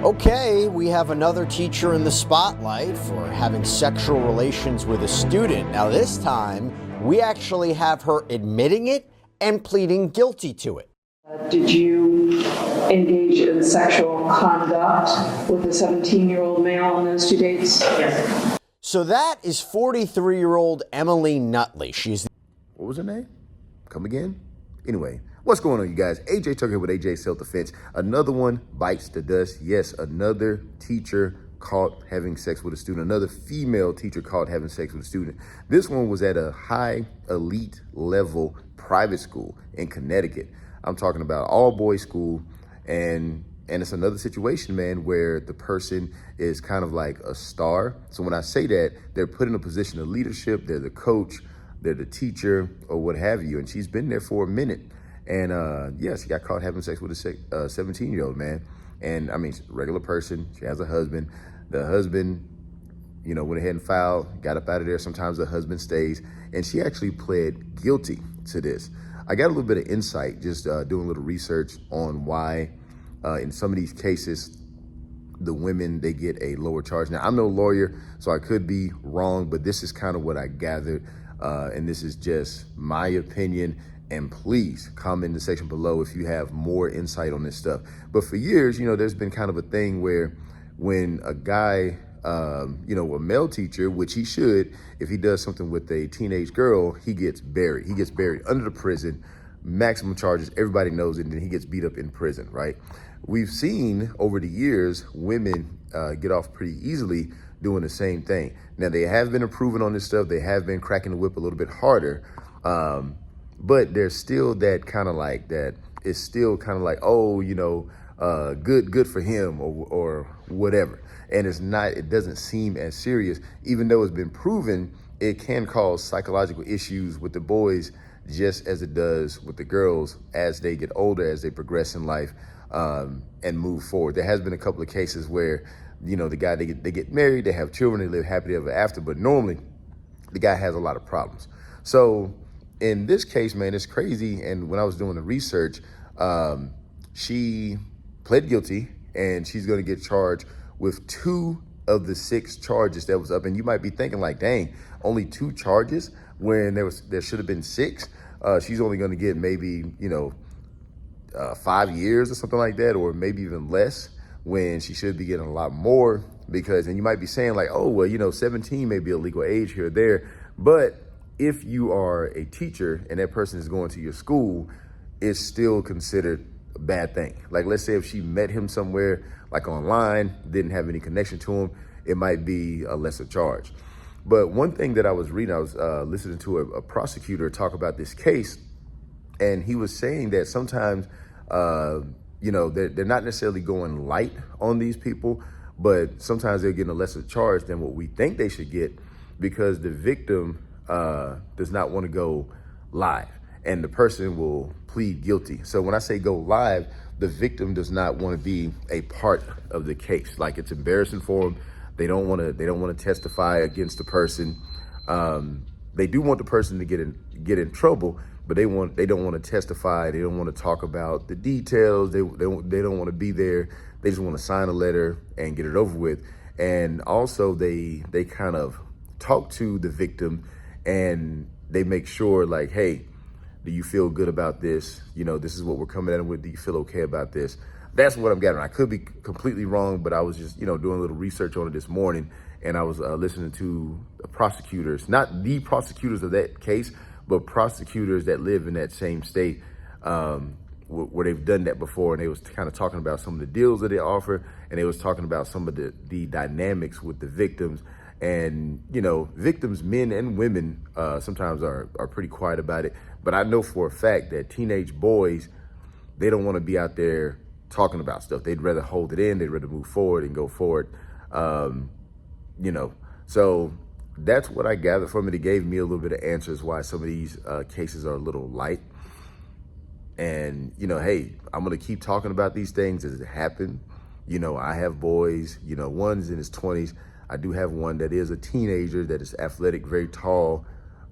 Okay, we have another teacher in the spotlight for having sexual relations with a student. Now, this time, we actually have her admitting it and pleading guilty to it. Did you engage in sexual conduct with a 17-year-old male on those two dates? Yes. So that is 43-year-old Emily Nutley. What was her name? Come again? Anyway, what's going on, you guys? AJ Tucker here with AJ Self-Defense. Another one bites the dust. Yes, another teacher caught having sex with a student. Another female teacher caught having sex with a student. This one was at a high elite level private school in Connecticut. I'm talking about all boys school, and it's another situation, man, where the person is kind of like a star. So when I say that, they're put in a position of leadership, they're the coach, they're the teacher, or what have you. And she's been there for a minute. And yeah, she got caught having sex with a 17-year-old, man. And I mean, she's a regular person. She has a husband. The husband, you know, went ahead and filed, got up out of there. Sometimes the husband stays. And she actually pled guilty to this. I got a little bit of insight just doing a little research on why in some of these cases, the women, they get a lower charge. Now, I'm no lawyer, so I could be wrong, but this is kind of what I gathered. And this is just my opinion. And please comment in the section below if you have more insight on this stuff. But for years, you know, there's been kind of a thing where when a guy, you know, a male teacher, which he should, if he does something with a teenage girl, he gets buried. He gets buried under the prison, maximum charges, everybody knows it, and then he gets beat up in prison, right? We've seen over the years, women get off pretty easily doing the same thing. Now, they have been improving on this stuff. They have been cracking the whip a little bit harder. But there's still that kind of like that. It's still kind of like, oh, you know, good for him or whatever. And it's not, it doesn't seem as serious, even though it's been proven it can cause psychological issues with the boys just as it does with the girls as they get older, as they progress in life and move forward. There has been a couple of cases where, you know, the guy, they get married, they have children, they live happily ever after, but normally the guy has a lot of problems. So in this case, man, it's crazy. And when I was doing the research, she pled guilty and she's going to get charged with 2 of the 6 charges that was up. And you might be thinking like, dang, only 2 charges when there should have been 6. She's only going to get maybe, you know, 5 years or something like that, or maybe even less, when she should be getting a lot more. Because, and you might be saying like, oh, well, you know, 17 may be a legal age here or there, but if you are a teacher and that person is going to your school, it's still considered a bad thing. Like, let's say if she met him somewhere, like online, didn't have any connection to him, it might be a lesser charge. But one thing that I was reading, I was listening to a prosecutor talk about this case, and he was saying that sometimes, you know, they're not necessarily going light on these people, but sometimes they're getting a lesser charge than what we think they should get because the victim does not want to go live, and the person will plead guilty. So when I say go live, the victim does not want to be a part of the case. Like, it's embarrassing for them. They don't want to testify against the person. They do want the person to get in trouble, but they don't want to testify. They don't want to talk about the details. They don't want to be there. They just want to sign a letter and get it over with. And also they kind of talk to the victim and they make sure like, hey, do you feel good about this? You know, this is what we're coming at with. Do you feel okay about this? That's what I'm gathering. I could be completely wrong, but I was just, you know, doing a little research on it this morning, and I was listening to the prosecutors, not the prosecutors of that case, but prosecutors that live in that same state where they've done that before. And they was kind of talking about some of the deals that they offer, and they was talking about some of the dynamics with the victims. And, you know, victims, men and women, sometimes are pretty quiet about it. But I know for a fact that teenage boys, they don't want to be out there talking about stuff. They'd rather hold it in. They'd rather move forward and go forward. You know, so that's what I gathered from it. It gave me a little bit of answers why some of these cases are a little light. And, you know, hey, I'm going to keep talking about these things as it happen. You know, I have boys, you know, one's in his 20s. I do have one that is a teenager that is athletic, very tall,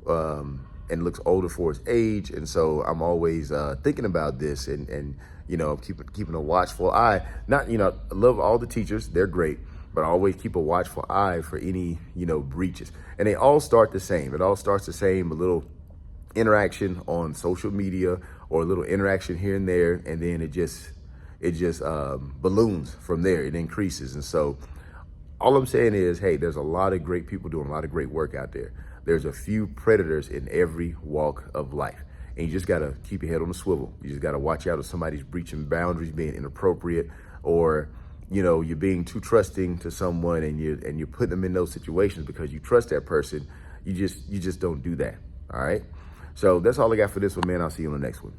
and looks older for his age. And so I'm always thinking about this and keeping a watchful eye. Not, I love all the teachers. They're great. But I always keep a watchful eye for any, breaches. And they all start the same. It all starts the same, a little interaction on social media or a little interaction here and there. And then it just balloons from there. It increases. And so all I'm saying is, hey, there's a lot of great people doing a lot of great work out there. There's a few predators in every walk of life. And you just got to keep your head on the swivel. You just got to watch out if somebody's breaching boundaries, being inappropriate, or, you're being too trusting to someone and you're putting them in those situations because you trust that person. You just don't do that. All right. So that's all I got for this one, man. I'll see you on the next one.